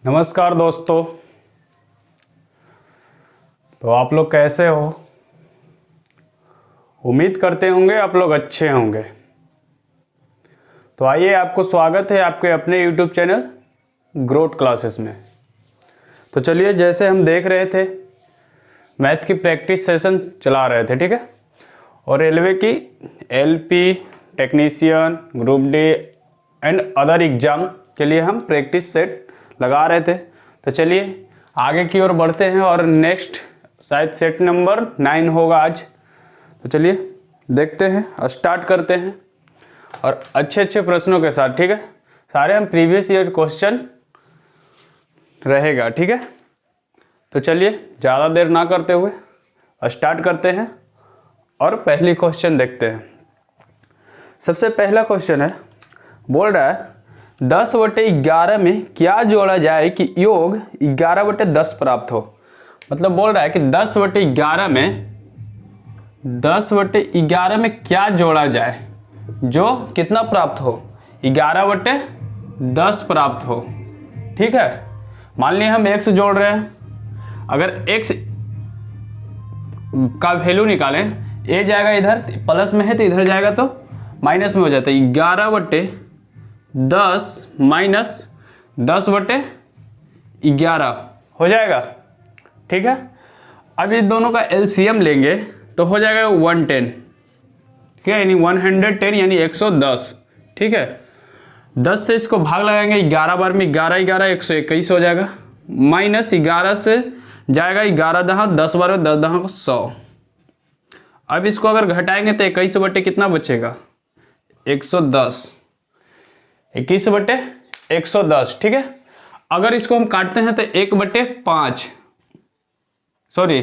नमस्कार दोस्तों। तो आप लोग कैसे हो? उम्मीद करते होंगे आप लोग अच्छे होंगे। तो आइए, आपको स्वागत है आपके अपने YouTube चैनल ग्रोथ क्लासेस में। तो चलिए, जैसे हम देख रहे थे मैथ की प्रैक्टिस सेशन चला रहे थे, ठीक है। और रेलवे की LP technician, group D and other exam के लिए हम प्रैक्टिस सेट लगा रहे थे। तो चलिए आगे की ओर बढ़ते हैं और नेक्स्ट शायद सेट नंबर 9 होगा आज। तो चलिए देखते हैं, स्टार्ट करते हैं और अच्छे प्रश्नों के साथ, ठीक है। सारे हम प्रीवियस ईयर क्वेश्चन रहेगा, ठीक है। तो चलिए ज़्यादा देर ना करते हुए स्टार्ट करते हैं और पहली क्वेश्चन देखते हैं। सबसे पहला क्वेश्चन है, बोल रहा है 10/11 में क्या जोड़ा जाए कि योग 11/10 प्राप्त हो। मतलब बोल रहा है कि 10/11 में क्या जोड़ा जाए जो कितना प्राप्त हो, 11/10 प्राप्त हो, ठीक है। मान लिया हम x जोड़ रहे हैं, अगर x का वैल्यू निकालें, a जाएगा इधर प्लस में है तो इधर जाएगा तो माइनस में हो जाता है। 11/10 माइनस 10/11 हो जाएगा, ठीक है। अब इस दोनों का LCM लेंगे तो हो जाएगा 110, ठीक है, यानी 110 यानी 110, ठीक है। 10 से इसको भाग लगाएंगे 11 बार में, 11 11 121 हो जाएगा। माइनस 11 से जाएगा 11 दहा 10 बार में 10 दहा को 100। अब इसको अगर घटाएंगे तो 21 बटे कितना बचेगा, 110, 21/110, ठीक है। अगर इसको हम काटते हैं तो 1/5, सॉरी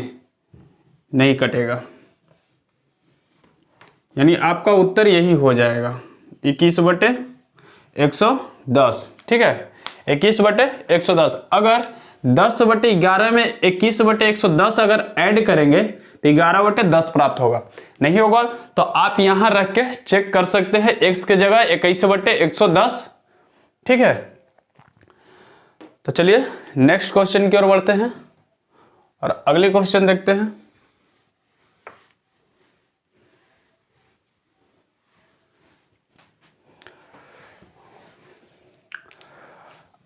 नहीं कटेगा, यानी आपका उत्तर यही हो जाएगा 21/110, ठीक है। 21/110। अगर 10/11 में 21/110 अगर ऐड करेंगे तो 11/10 प्राप्त होगा। नहीं होगा तो आप यहां रख के चेक कर सकते हैं, x के जगह 21/110, ठीक है। तो चलिए नेक्स्ट क्वेश्चन की ओर बढ़ते हैं और अगले क्वेश्चन देखते हैं।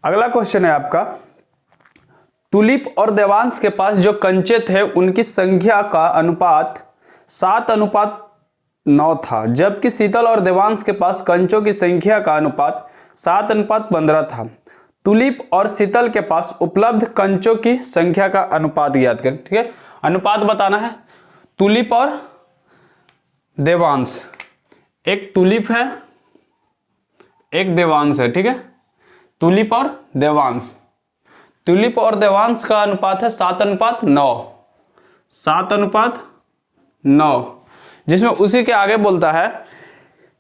अगला क्वेश्चन है आपका, तुलिप और देवांश के पास जो कंचे थे उनकी संख्या का अनुपात 7:9 था, जबकि शीतल और देवांश के पास कंचों की संख्या का अनुपात 7:15 था। तुलिप और शीतल के पास उपलब्ध कंचों की संख्या का अनुपात ज्ञात करें, ठीक है। अनुपात बताना है। तुलिप और देवांश, एक तुलिप है एक देवांश है, ठीक है। तुलिप और देवांश, तुलिप और देवांश का अनुपात है 7:9, 7:9, जिसमें उसी के आगे बोलता है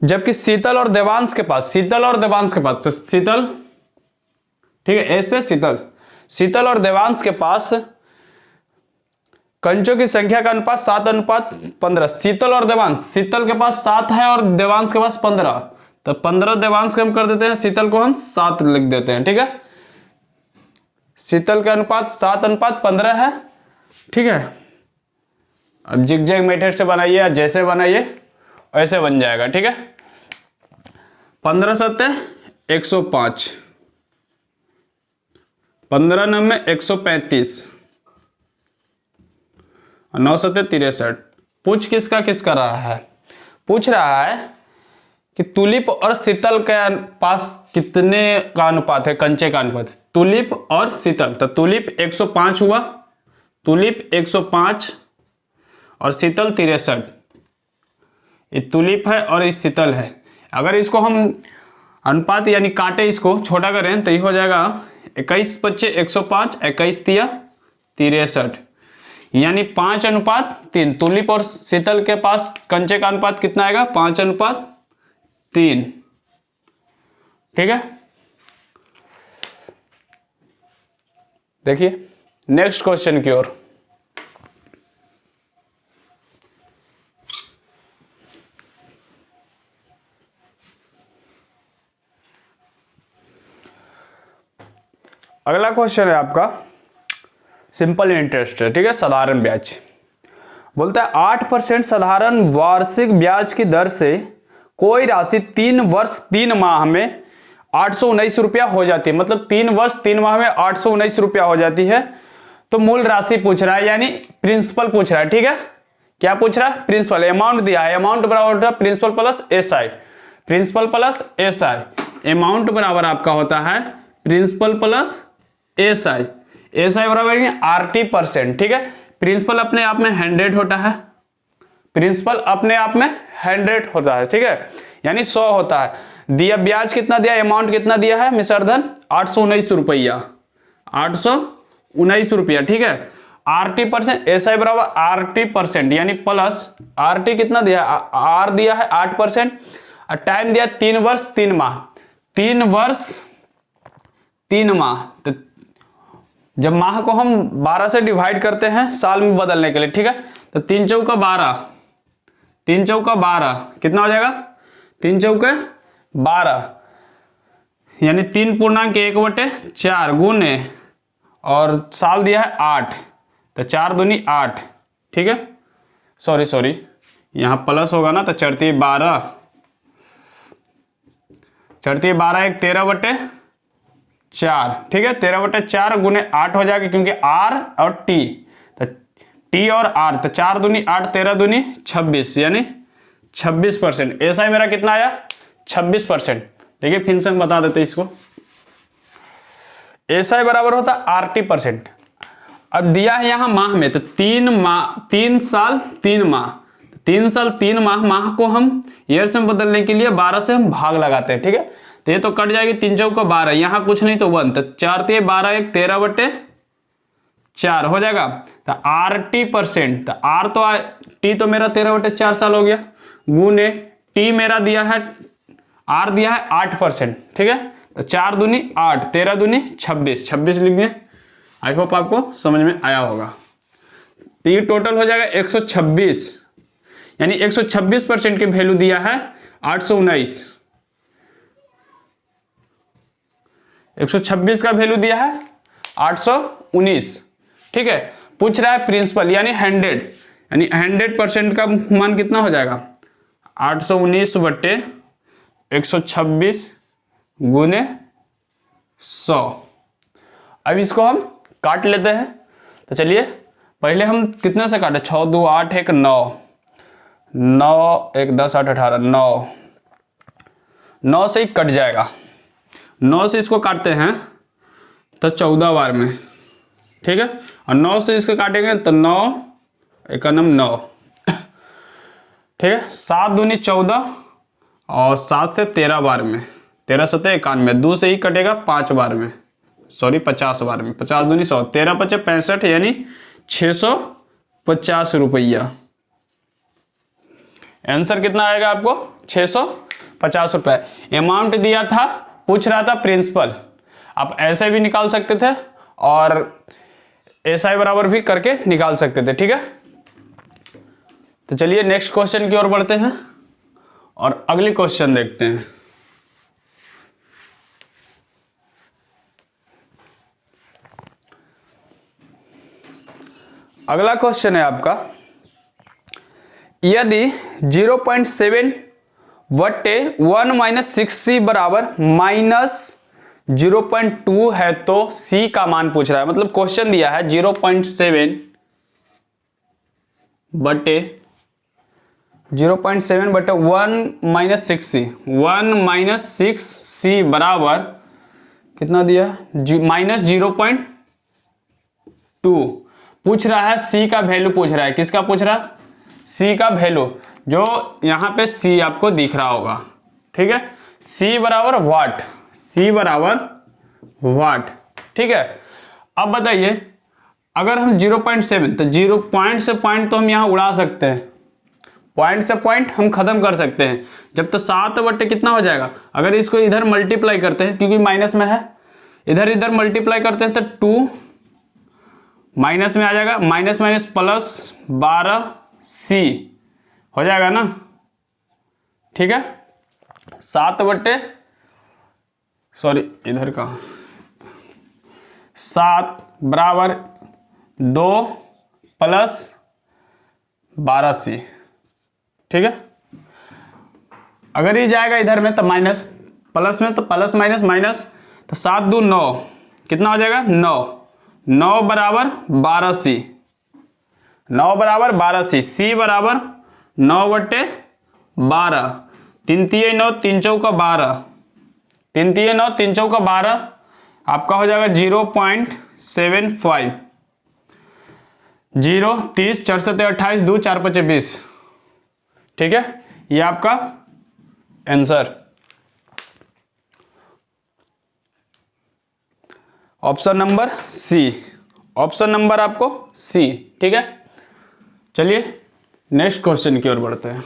जबकि शीतल और देवांश के पास, शीतल और देवांश के पास, तो शीतल, ठीक है, ऐसे शीतल और देवांश के पास कंचों की संख्या का अनुपात 7:15। शीतल और देवांश, शीतल के पास 7 है और देवांश के पास 15, तो 15 देवांश का हम कर देते हैं, शीतल को हम 7 लिख देते हैं, ठीक है। शीतल का अनुपात 7:15 है, ठीक है। अब जिगजैग मेथड से बनाइए या जैसे बनाइए ऐसे बन जाएगा, ठीक है। 15 सत्ते 105, 15 9 135 और 9 सत्ते 63। पूछ किसका रहा है? पूछ रहा है कि तुलिप और शीतल के पास कितने का अनुपात है, कंचे का अनुपात। तुलिप और शीतल, तो तुलिप 105 हुआ, तुलिप 105 और शीतल 63। ये तुलिप है और ये शीतल है। अगर इसको हम अनुपात यानी काटे, इसको छोटा करें तो ये हो जाएगा 21 25 105, 21 तिया 63, यानी 5:3। तुलिप और शीतल के पास कंचे का अनुपात कितना आएगा, 5:3, ठीक है। देखिए नेक्स्ट क्वेश्चन की ओर। अगला क्वेश्चन है आपका सिंपल इंटरेस्ट है, ठीक है, साधारण ब्याज। बोलता है 8% साधारण वार्षिक ब्याज की दर से कोई राशि 3 वर्ष 3 माह में 819 रुपया हो जाती है। मतलब 3 वर्ष 3 माह में 819 रुपया हो जाती है। तो मूल राशि पूछ रहा है, यानी प्रिंसिपल पूछ रहा है, ठीक है। क्या पूछ रहा है? प्रिंसिपल। अमाउंट दिया है, अमाउंट बराबर होता है principal plus SI, principal plus SI. Amount बराबर आपका होता है प्रिंसिपल प्लस एसआई, एसआई बराबर आरटी %, ठीक है। प्रिंसिपल अपने आप में 100 होता है, प्रिंसिपल अपने आप में 100 होता है, ठीक है, यानी 100 होता है। दिया ब्याज कितना दिया, अमाउंट कितना दिया है मिश्रधन 819 रुपया, 819 रुपया, ठीक है। आरटी %, एसआई बराबर आरटी %, यानी प्लस आरटी कितना दिया, आर दिया है 8% और टाइम दिया 3 वर्ष 3 माह, 3 वर्ष 3 माह। तो जब माह को हम 12 से डिवाइड करते हैं साल में बदलने के लिए, ठीक है, तो 3 चौका 12, 3 चौका 12 कितना हो जाएगा, 3 चौके 12, यानी 3.1/4 गुने और साल दिया है 8, तो 4 दूनी 8, ठीक है। सॉरी यहाँ प्लस होगा ना, तो चढ़ती 12, चढ़ती 12 1 13/4, ठीक है। 13/4 गुने 8 हो जाएगा, क्योंकि आर और टी, तो टी और आर, तो 4 दूनी 8, 13 दूनी 26, यानी 26%। ऐसा मेरा कितना आया 26%। देखिए फिर से हम बता देते इसको, ऐसा बराबर होता आरटी %। अब दिया है यहाँ माह में, तो 3 साल 3 माह, 3 साल 3 माह, माह को हम ईयर्स में बदलने के लिए 12 से हम भाग लगाते हैं, ठीक है। तो ये तो कट जाएगी, 3 चौका 12, यहाँ कुछ नहीं तो 1, तो 4 3 12 1 13/4 हो जाएगा। तो आरटी %, तो आर तो टी तो मेरा 13/4 साल हो गया, गुने टी मेरा दिया है, आर दिया है 8%, ठीक है। तो 4 दूनी 8, 13 दूनी 26, 26 लिख दिए। आई होप आपको समझ में आया होगा। तो ये टोटल हो जाएगा 126, यानी 126% की वैल्यू दिया है 819, 126 का वैल्यू दिया है 819, ठीक है। पूछ रहा है प्रिंसिपल यानी 100, यानी 100% का मान कितना हो जाएगा 819/126 गुने 100। अब इसको हम काट लेते हैं। तो चलिए पहले हम कितने से काटे, 6 2 8 1 9, 9 1 10 8 18, 9 से ही कट जाएगा। 9 से इसको काटते हैं तो 14 बार में, ठीक है। और 9 से इसको काटेंगे तो 9 1 9, ठीक है। 7 दूनी 14 और 7 से 13 बार में, 13 7 91, 2 से ही कटेगा 5 बार में, सॉरी 50 बार में, 50 दूनी 100, 13 5 65, यानी 650 रुपया। आंसर कितना आएगा आपको 650 रुपए। अमाउंट दिया था, पूछ रहा था प्रिंसिपल, आप ऐसे भी निकाल सकते थे और एसआई बराबर भी करके निकाल सकते थे, ठीक है। तो चलिए नेक्स्ट क्वेश्चन की ओर बढ़ते हैं और अगली क्वेश्चन देखते हैं। अगला क्वेश्चन है आपका, यदि 0.7/1 - 6c बराबर -0.2 है तो c का मान पूछ रहा है। मतलब क्वेश्चन दिया है 0.7/1 - 6c, 1 - 6c बराबर कितना दिया -0.2। पूछ रहा है c का वैल्यू पूछ रहा है, किसका पूछ रहा है c का वैल्यू, जो यहां पे c आपको दिख रहा होगा, ठीक है। c बराबर वाट, c बराबर वाट, ठीक है। अब बताइए अगर हम 0.7, तो 0 पॉइंट से पॉइंट तो हम यहां उड़ा सकते हैं, पॉइंट से पॉइंट हम खत्म कर सकते हैं। जब तो 7 कितना हो जाएगा, अगर इसको इधर मल्टीप्लाई करते हैं क्योंकि माइनस में है, इधर मल्टीप्लाई करते हैं तो 2 माइनस में आ जाएगा, माइनस माइनस प्लस 12c हो जाएगा ना, ठीक है। 7 सॉरी इधर का 7 बराबर 2 प्लस 12c। ठीक है, अगर ये जाएगा इधर में तो माइनस, प्लस में तो प्लस माइनस माइनस, तो 7 दूनी 9, कितना हो जाएगा 9, 9 बराबर 12c, 9 बराबर 12c, c बराबर 9/12, 3 तिये 9, 3 चौका 12, 3 तिये 9, 3 चौका 12, आपका हो जाएगा 0.75, 0 30 4 7 28 2 4 5 20। ठीक है, ये आपका answer option number C, option number आपको सी। ठीक है, चलिए नेक्स्ट क्वेश्चन की ओर बढ़ते हैं।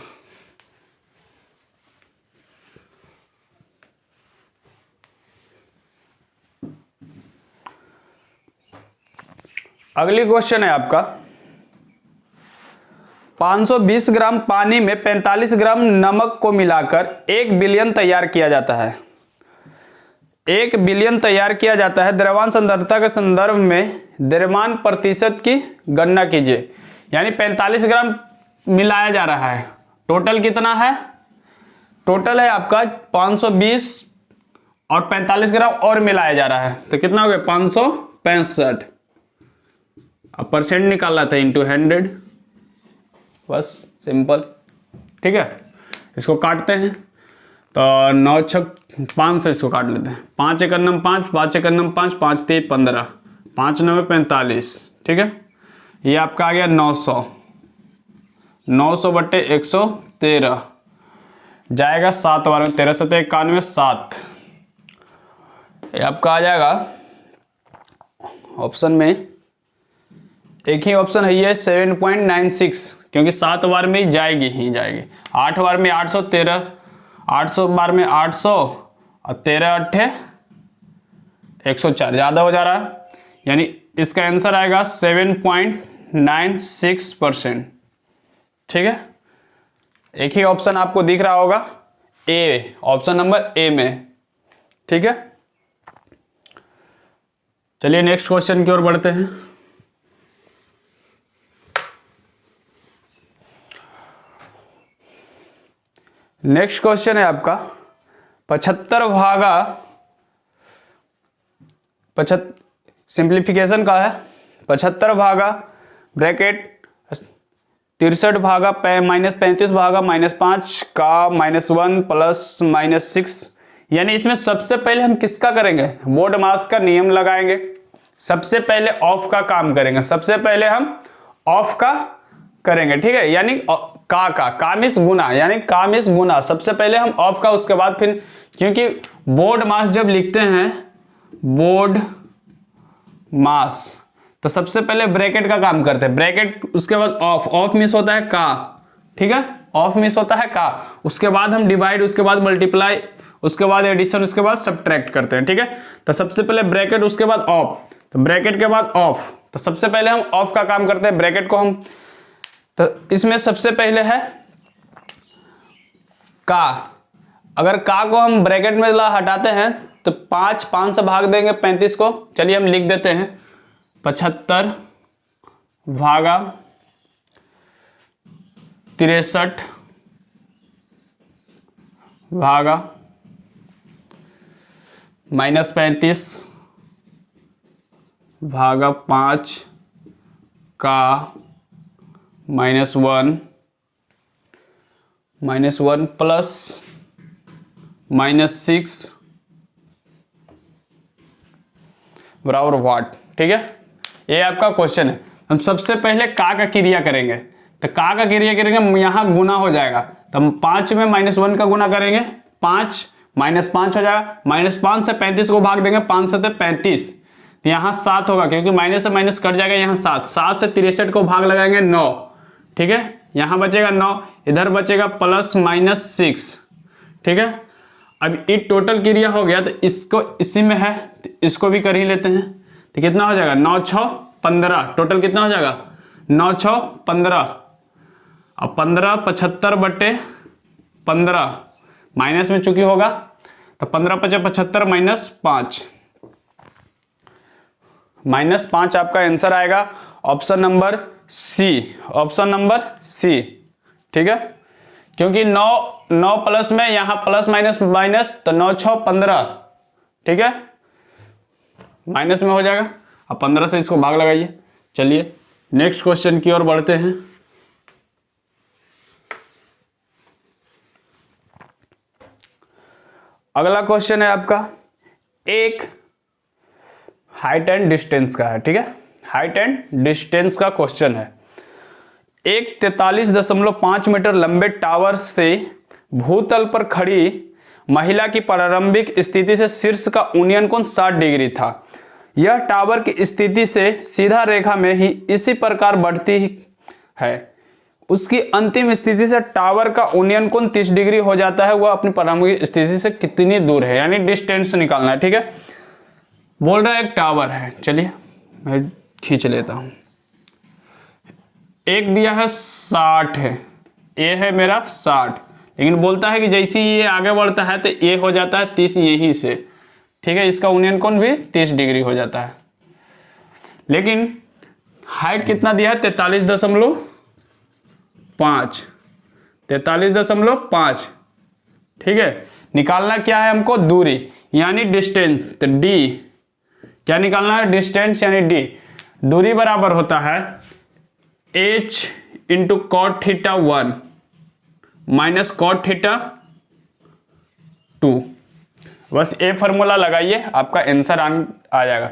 अगली क्वेश्चन है आपका 520 ग्राम पानी में 45 ग्राम नमक को मिलाकर 1 बिलियन तैयार किया जाता है। 1 बिलियन तैयार किया जाता है, द्रव्यमान सांद्रता के संदर्भ में द्रव्यमान प्रतिशत की गणना कीजिए। यानी 45 ग्राम मिलाया जा रहा है, टोटल कितना है, टोटल है आपका 520 और 45 ग्राम और मिलाया जा रहा है, तो कितना हो गया 565। अब परसेंट निकालना था इंटू 100, बस सिंपल। ठीक है, इसको काटते हैं तो 9 छक 5 से इसको काट लेते हैं, 5 एकड़ नम 5, 5 एकड़ नम 5, 5 3 15, 5 9 45। ठीक है, ये आपका आ गया 900, 900 बट्टे 113 जाएगा 7 बार में 13 7 91 7। ये आपका आ जाएगा ऑप्शन में, एक ही ऑप्शन है ये 7.96, क्योंकि 7 बार में ही जाएगी 8 बार में 813, 800 बार में 800 और 13 8 104, ज़्यादा हो जा रहा है, यानी इसका आंसर आएगा 7.96%। ठीक है, एक ही ऑप्शन आपको दिख रहा होगा ए, ऑप्शन नंबर ए में। ठीक है, चलिए नेक्स्ट क्वेश्चन की ओर बढ़ते हैं। नेक्स्ट क्वेश्चन है आपका 75 भागा 75, सिंप्लीफिकेशन का है, 75 भागा ब्रैकेट 63 भागा -35 भागा -5 का -1 प्लस -6। यानी इसमें सबसे पहले हम किसका करेंगे, बोर्ड मास का नियम लगाएंगे, सबसे पहले ऑफ का काम करेंगे, सबसे पहले हम ऑफ का करेंगे। ठीक है, यानी का मिस गुना, यानी का मिस गुना, सबसे पहले हम ऑफ का, उसके बाद फिर, क्योंकि बोर्ड मास जब लिखते हैं बोर्ड मास तो सबसे पहले ब्रैकेट का काम करते हैं, ब्रैकेट उसके बाद ऑफ, ऑफ मिस होता है का। ठीक है, ऑफ मिस होता है का, उसके बाद हम डिवाइड, उसके बाद मल्टीप्लाई, उसके बाद एडिशन, उसके बाद सब्ट्रैक्ट करते हैं। ठीक है, तो सबसे पहले ब्रैकेट, उसके बाद ऑफ, तो ब्रैकेट के बाद ऑफ, तो सबसे पहले हम ऑफ का काम करते हैं, ब्रैकेट को हम, तो इसमें सबसे पहले है का, अगर का को हम ब्रैकेट में हटाते हैं तो 5 से भाग देंगे 35 को, चलिए हम लिख देते हैं 75 भागा 63 भागा -35 भागा 5 का -1 प्लस -6 बराबर वाट। ठीक है, ये आपका क्वेश्चन है। हम सबसे पहले का क्रिया करेंगे, तो का क्रिया करेंगे, यहाँ गुना हो जाएगा, तो हम 5 में -1 का गुना करेंगे, 5 -5 हो जाएगा, -5 से 35 को भाग देंगे, 5 से 35, तो यहाँ 7 होगा, क्योंकि माइनस से माइनस कट जाएगा, यहाँ 7, 7 से 63 को भाग लगाएंगे 9। ठीक है, यहाँ बचेगा 9, इधर बचेगा +-6। ठीक है, अब ये टोटल क्रिया हो गया, तो इसको इसी में है, तो इसको भी कर ही लेते हैं, तो कितना हो जाएगा 9 6 15, टोटल कितना हो जाएगा 9 6 15, अब 15 75 बटे 15 माइनस में चूंकि होगा, तो 15 × 5 = 75 -5, -5 आपका आंसर आएगा option number C, option number C. ठीक है, क्योंकि 9 प्लस में यहां प्लस माइनस माइनस, तो 9 6 15। ठीक है, माइनस में हो जाएगा, अब 15 से इसको भाग लगाइए। चलिए नेक्स्ट क्वेश्चन की ओर बढ़ते हैं। अगला क्वेश्चन है आपका एक हाइट एंड डिस्टेंस का है। ठीक है, हाइट एंड डिस्टेंस का क्वेश्चन है। एक 43.5 मीटर लंबे टावर से भूतल पर खड़ी महिला की प्रारंभिक स्थिति से शीर्ष का उन्नयन कोण 60 डिग्री था। यह टावर की स्थिति से सीधा रेखा में ही इसी प्रकार बढ़ती है। उसकी अंतिम स्थिति से टावर का उन्नयन कोण 30 डिग्री हो जाता है। वह अपनी प्रारंभिक स्थिति से कितनी दूर है, यानी डिस्टेंस निकालना है। ठीक है, बोल रहा है एक टावर है। चलिए मैं खींच लेता हूं। एक दिया है 60 है, ये है मेरा 60, लेकिन बोलता है कि जैसे ये आगे बढ़ता है तो ये हो जाता है 30 यहीं से। ठीक है, इसका उन्नयन कोण भी 30 डिग्री हो जाता है। लेकिन हाइट कितना दिया है 43.5, 43.5। ठीक है, निकालना क्या है हमको, दूरी यानी डिस्टेंस। तो डी क्या निकालना है, डिस्टेंस यानी डी। दूरी बराबर होता है h into cot theta 1 minus cot theta 2। बस ये फॉर्मूला लगाइए, आपका आंसर आ जाएगा।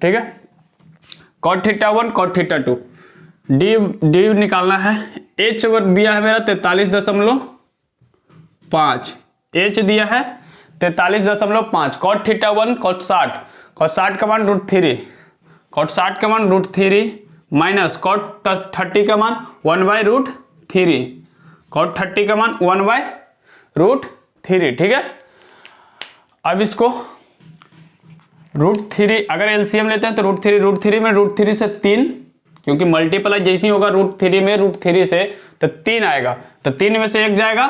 ठीक है, cot theta 1 cot theta 2, D निकालना है। h दिया है मेरा 43.5, h दिया है 43.5, कॉट थीटा 1 कॉट 60, कॉट 60 का मान √3, कॉट 60 का मान √3 माइनस कॉट 30 का मान 1/√3, कॉट 30 का मान 1/√3। ठीक है, अब इसको √3 अगर एलसीएम लेते हैं तो √3 में √3 से 3, क्योंकि मल्टीप्लाई जैसे ही होगा √3 में √3 से तो 3 आएगा, तो 3 में से 1 जाएगा,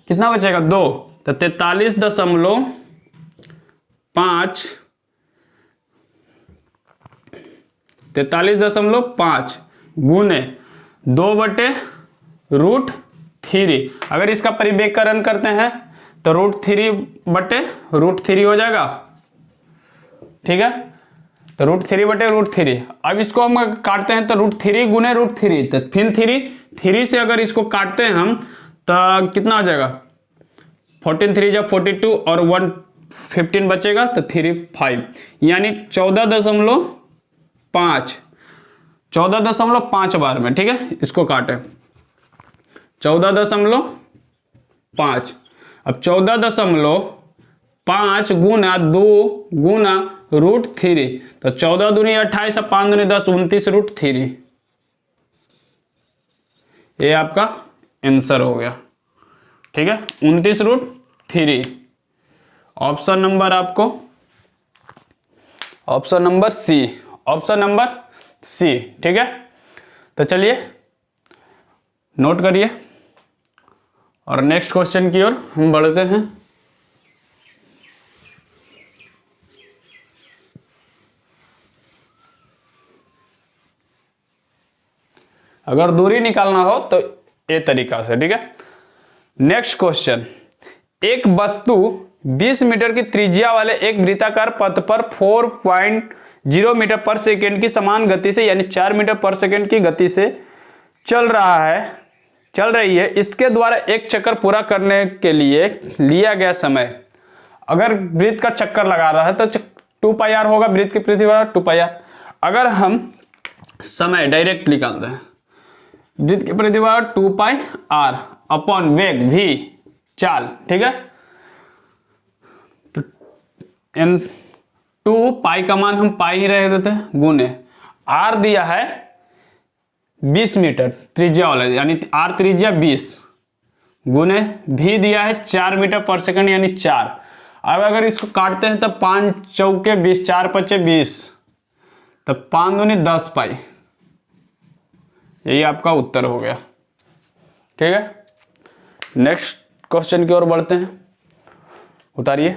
कितना बचेगा 2, तो 43.5 गुने 2/√3। अगर इसका परिवेकरण करते हैं तो √3/√3 हो जाएगा। ठीक है, तो √3/√3। अब इसको हम काटते हैं तो √3 गुने √3, तो फिर 3 से अगर इसको काटते हैं हम तो कितना हो जाएगा, 14 3 जा 42 और 1 15 बचेगा, तो 3 5, यानी 14.5 बार में। ठीक है, इसको काटे 14.5। अब 14.5 गुना 2 गुना √3, तो 14 दूनी 28 और 5 दूनी 10, 29√3। ये आपका आंसर हो गया। ठीक है, 29√3। ऑप्शन नंबर आपको option number C, option number C. ठीक है, तो चलिए नोट करिए और नेक्स्ट क्वेश्चन की ओर हम बढ़ते हैं। अगर दूरी निकालना हो तो ये तरीका से। ठीक है, नेक्स्ट क्वेश्चन, एक वस्तु 20 मीटर की त्रिज्या वाले एक वृत्ताकार पथ पर 4.0 मीटर पर सेकेंड की समान गति से, यानी 4 मीटर पर सेकेंड की गति से चल रही है। इसके द्वारा एक चक्कर पूरा करने के लिए लिया गया समय, अगर वृत्त का चक्कर लगा रहा है तो 2πr होगा, वृत्त की परिधि 2πr। अगर हम समय डायरेक्ट निकालते हैं, वृत्त की परिधि 2πr अपॉन वेग v चाल। ठीक है, तो 2π का मान हम पाई ही रह देते हैं, गुने r दिया है 20 मीटर त्रिज्या वाला, यानी r त्रिज्या 20, गुने v दिया है 4 मीटर पर सेकंड यानी 4। अब अगर इसको काटते हैं तो 5 चौके 20, 4 पचे 20, तो 5 दूनी 10 पाई। यही आपका उत्तर हो गया। ठीक है, नेक्स्ट क्वेश्चन की ओर बढ़ते हैं। उतारिए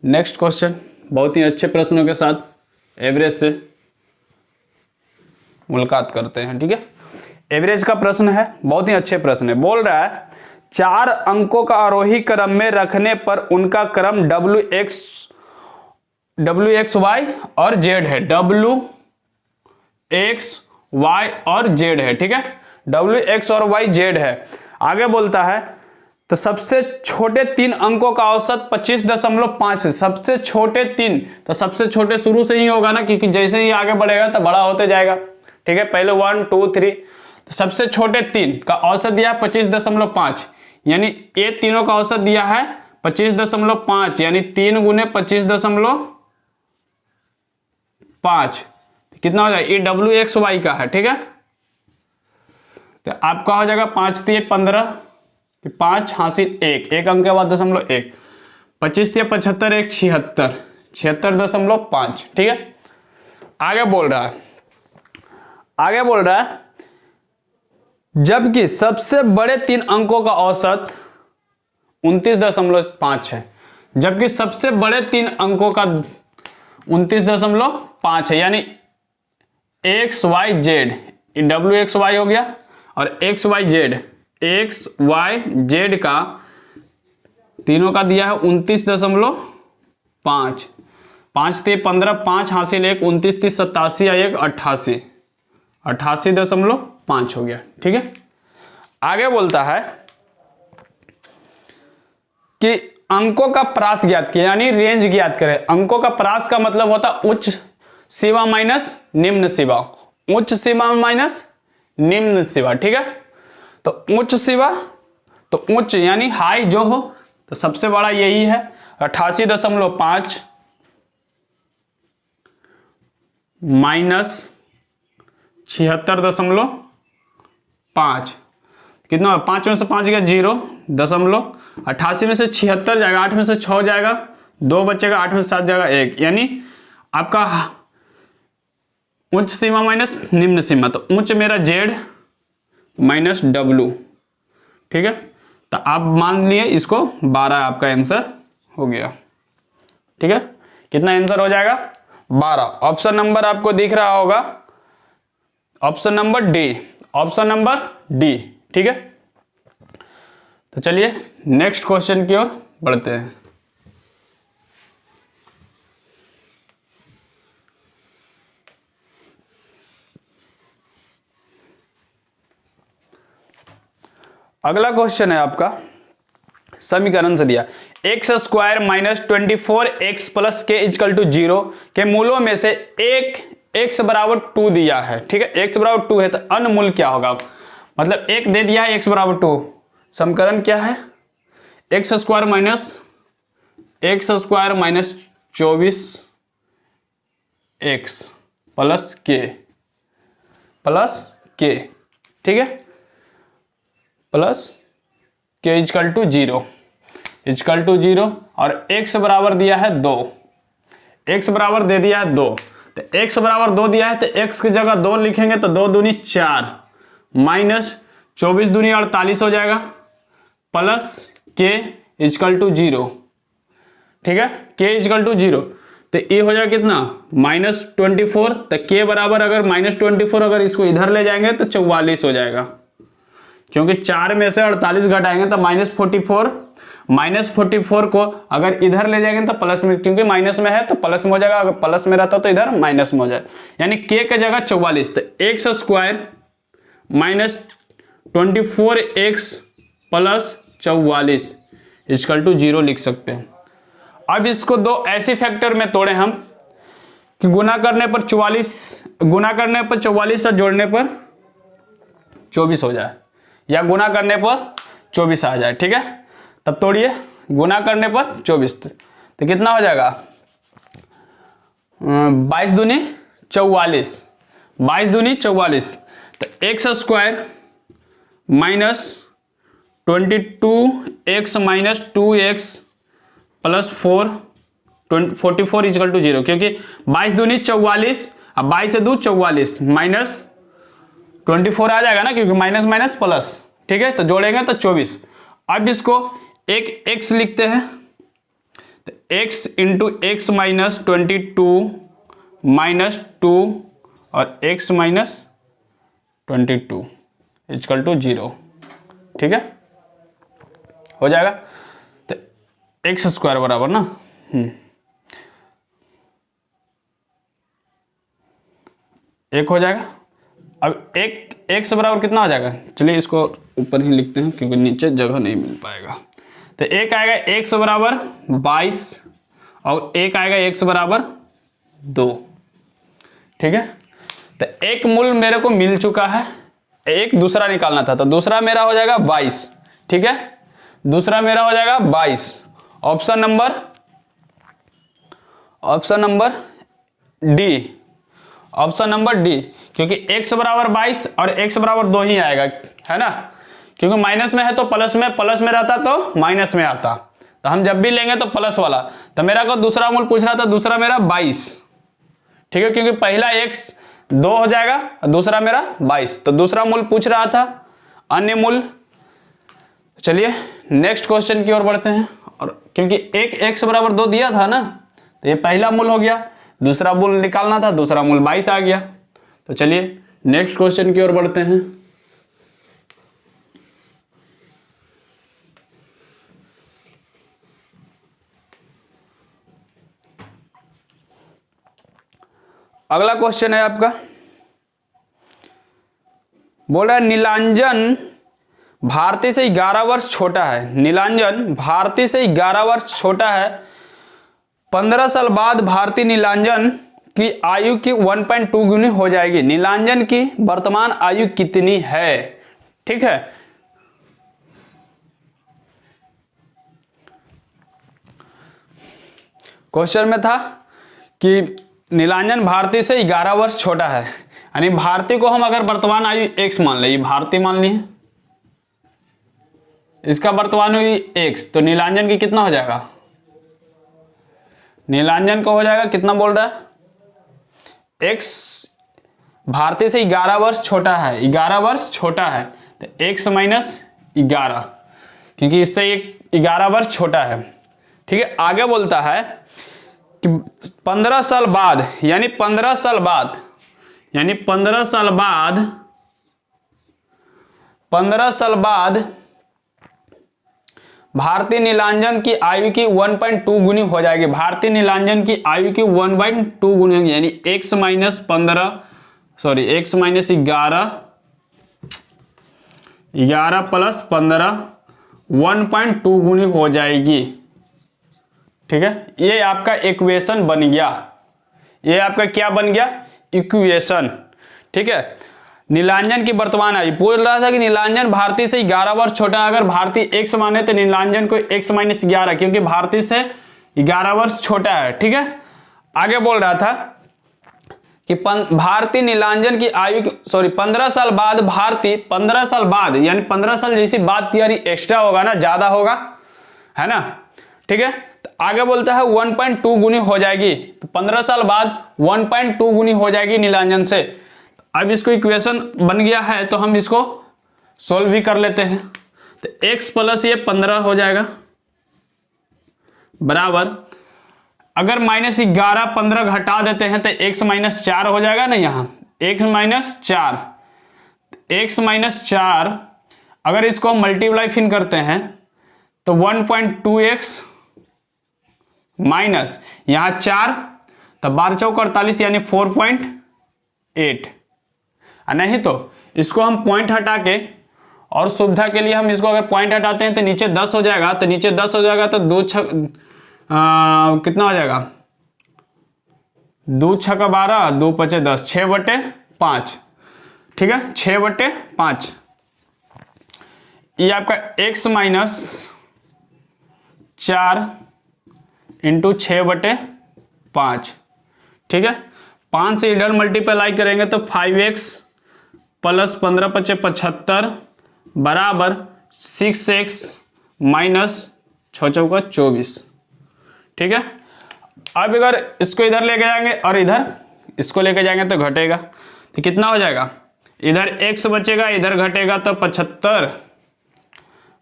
नेक्स्ट क्वेश्चन, बहुत ही अच्छे प्रश्नों के साथ एवरेज से मुलाकात करते हैं। ठीक है, एवरेज का प्रश्न है, बहुत ही अच्छे प्रश्न है। बोल रहा है 4 अंकों का आरोही क्रम में रखने पर उनका क्रम डब्ल्यू एक्स वाई और जेड है। डब्ल्यू एक्स वाई और जेड है। ठीक है, डब्ल्यू एक्स और वाई जेड है। आगे बोलता है तो सबसे छोटे 3 अंकों का औसत 25.5 है। सबसे छोटे 3, तो सबसे छोटे शुरू से ही होगा ना, क्योंकि जैसे ही आगे बढ़ेगा तो बड़ा होते जाएगा। ठीक है, पहले 1 2 3, तो सबसे छोटे 3 का औसत दिया है 25.5, यानी ये तीनों का औसत दिया है 25.5, यानी 3 गुने 25.5 कितना हो जाएगा, ये डब्ल्यू एक्स वाई का है। ठीक है, तो आपका हो जाएगा 5 3 15, 5 हासिल 1, 1 अंक के बाद 0.1, 25 3 75, 1 76, 76.5। ठीक है, आगे बोल रहा है जबकि सबसे बड़े 3 अंकों का औसत 29.5 है। जबकि सबसे बड़े 3 अंकों का 29.5 है, यानी एक्स वाई जेड, डब्ल्यू एक्स वाई हो गया और x y z, x y z का तीनों का दिया है 29.5, 5 3 15, 5 हासिल 1, 29 30 87 1 88, 88.5 हो गया। ठीक है, आगे बोलता है कि अंकों का प्रास ज्ञात किया, यानी रेंज ज्ञात करें। अंकों का प्रास का मतलब होता उच्च सीमा माइनस निम्न सीमा, उच्च सीमा माइनस निम्न सीमा। ठीक है, तो उच्च सीमा, तो उच्च यानी हाई जो हो, तो सबसे बड़ा यही है 88.5 माइनस 76.5, कितना 5 में से 5 गया 0.88 में से 76 जाएगा, 8 में से 6 जाएगा, 2 बचेगा, 8 में से 7 जाएगा 1, यानी आपका उच्च सीमा माइनस निम्न सीमा, तो उच्च मेरा जेड माइनस डब्लू। ठीक है, तो आप मान लिए इसको 12 आपका आंसर हो गया। ठीक है, कितना आंसर हो जाएगा 12। ऑप्शन नंबर आपको दिख रहा होगा, option number D, option number D. ठीक है, तो चलिए नेक्स्ट क्वेश्चन की ओर बढ़ते हैं। अगला क्वेश्चन है आपका समीकरण से दिया x square minus 24 x plus के इक्वल टू 0 के मूलों में से एक एक्स बराबर 2 दिया है। ठीक है, एक्स बराबर 2 है, तो अन्य मूल क्या होगा, मतलब एक दे दिया है एक्स बराबर 2, समीकरण क्या है x square minus 24 x plus के, ठीक है, प्लस के इक्वल टू 0 और x बराबर दिया है 2, x बराबर दे दिया है 2, तो x बराबर 2 दिया है तो x की जगह 2 लिखेंगे तो 2 दूनी 4 माइनस 24 दूनी 48 हो जाएगा प्लस के इक्वल टू 0। ठीक है, के इक्वल टू 0, तो ये हो जाएगा कितना -24, तो के बराबर अगर -24 अगर इसको इधर ले जाएंगे तो 44 हो जाएगा, क्योंकि 4 में से 48 घटाएंगे तो -44 को अगर इधर ले जाएंगे तो प्लस में, क्योंकि माइनस में है तो प्लस में हो जाएगा, अगर प्लस में रहता तो इधर माइनस में हो जाए, यानी के की जगह 44, तो x square minus 24 x plus 44 equal to 0 लिख सकते हैं। अब इसको दो ऐसे फैक्टर में तोड़े हम कि गुना करने पर 44 से जोड़ने पर 24 हो जाए, या गुना करने पर 24 आ जाए। ठीक है, तब तोड़िए, गुना करने पर 24 तो कितना हो जाएगा 22 दूनी 44, तो x square minus 22x minus 2x plus 44 equal to 0, क्योंकि 22 दूनी 44, अब 22 से 2 44 माइनस 24 आ जाएगा ना, क्योंकि माइनस माइनस प्लस। ठीक है, तो जोड़ेंगे तो 24। अब इसको एक x लिखते हैं, तो x इंटू एक्स माइनस 22 -2 और x माइनस 22 इक्वल टू 0। ठीक है, हो जाएगा। तो एक्स स्क्वायर बराबर ना एक हो जाएगा। अब एक एक्स बराबर कितना हो जाएगा, चलिए इसको ऊपर ही लिखते हैं क्योंकि नीचे जगह नहीं मिल पाएगा। तो एक आएगा एक्स बराबर 22 और एक आएगा एक्स बराबर 2। ठीक है, तो एक मूल मेरे को मिल चुका है, एक दूसरा निकालना था, तो दूसरा मेरा हो जाएगा 22। ठीक है, दूसरा मेरा हो जाएगा 22। Option number D, option number D, क्योंकि x बराबर 22 और x बराबर 2 ही आएगा, है ना, क्योंकि माइनस में है तो प्लस में रहता तो माइनस में आता, तो हम जब भी लेंगे तो प्लस वाला। तो मेरा को दूसरा मूल पूछ रहा था, दूसरा मेरा 22। ठीक है, क्योंकि पहला x 2 हो जाएगा और दूसरा मेरा 22, तो दूसरा मूल पूछ रहा था, अन्य मूल। चलिए नेक्स्ट क्वेश्चन की ओर बढ़ते हैं। और क्योंकि एक x बराबर 2 दिया था ना, तो ये पहला मूल हो गया, दूसरा मूल निकालना था, दूसरा मूल 22 आ गया। तो चलिए नेक्स्ट क्वेश्चन की ओर बढ़ते हैं। अगला क्वेश्चन है आपका, बोल रहा है नीलांजन भारती से 11 वर्ष छोटा है। नीलांजन भारती से 11 वर्ष छोटा है। 15 साल बाद भारती नीलांजन की आयु की 1.2 गुनी हो जाएगी। नीलांजन की वर्तमान आयु कितनी है? ठीक है, क्वेश्चन में था कि नीलांजन भारती से 11 वर्ष छोटा है, यानी भारती को हम अगर वर्तमान आयु x मान ले, भारती मान ली, इसका वर्तमान आयु x, तो नीलांजन की कितना हो जाएगा? नीलांजन को हो जाएगा कितना बोल रहा है? x भारती से 11 वर्ष छोटा है, 11 वर्ष छोटा है, तो x माइनस 11, क्योंकि इससे 11 वर्ष छोटा है। ठीक है, आगे बोलता है कि 15 साल बाद, यानी 15 साल बाद, यानी 15 साल बाद, 15 साल बाद भारतीय नीलांजन की आयु की 1.2 गुनी हो जाएगी। भारतीय नीलांजन की आयु की 1.2 गुनी होगी, यानी x minus 15, sorry x minus 11, 11 plus 15, 1.2 गुनी हो जाएगी। ठीक है, ये आपका इक्वेशन बन गया, ये आपका क्या बन गया? इक्वेशन। ठीक है, नीलांजन की वर्तमान आयु पूछ रहा था कि नीलांजन भारती से 11 वर्ष छोटा है। अगर भारती x माने तो नीलांजन को x माइनस 11, क्योंकि भारती से 11 वर्ष छोटा है। ठीक है, आगे बोल रहा था कि भारतीय नीलांजन की आयु की, सॉरी 15 साल बाद भारती, 15 साल बाद, यानी 15 साल जैसी बात थी, यानी एक्स्ट्रा होगा ना, ज्यादा होगा, है ना। ठीक है, तो आगे बोलता है 1.2 गुनी हो जाएगी, तो 15 साल बाद 1.2 गुनी हो जाएगी नीलांजन से। अब इसको इक्वेशन बन गया है, तो हम इसको सोल्व भी कर लेते हैं। तो x प्लस ये 15 हो जाएगा बराबर, अगर माइनस 11 15 घटा देते हैं तो x माइनस 4 हो जाएगा ना, यहाँ x माइनस 4, x माइनस 4, अगर इसको मल्टीप्लाई फिर करते हैं तो 1.2x माइनस यहाँ 4, तो 12 चौक 48, यानी 4.8। नहीं तो इसको हम पॉइंट हटा के, और सुविधा के लिए हम इसको अगर पॉइंट हटाते हैं तो नीचे 10 हो जाएगा, तो नीचे 10 हो जाएगा तो कितना हो जाएगा? 2 छक्का 12, 2 पचे 10, 6/5। ठीक है, 6/5, ये आपका x माइनस 4 इंटू 6/5। ठीक है, 5 से इधर मल्टीप्लाई करेंगे तो 5x प्लस 15 पचे 75 बराबर 6x माइनस 6 चौका 24। ठीक है, अब अगर इसको इधर लेके जाएंगे और इधर इसको लेके जाएंगे तो घटेगा, तो कितना हो जाएगा? इधर x बचेगा, इधर घटेगा, तो 75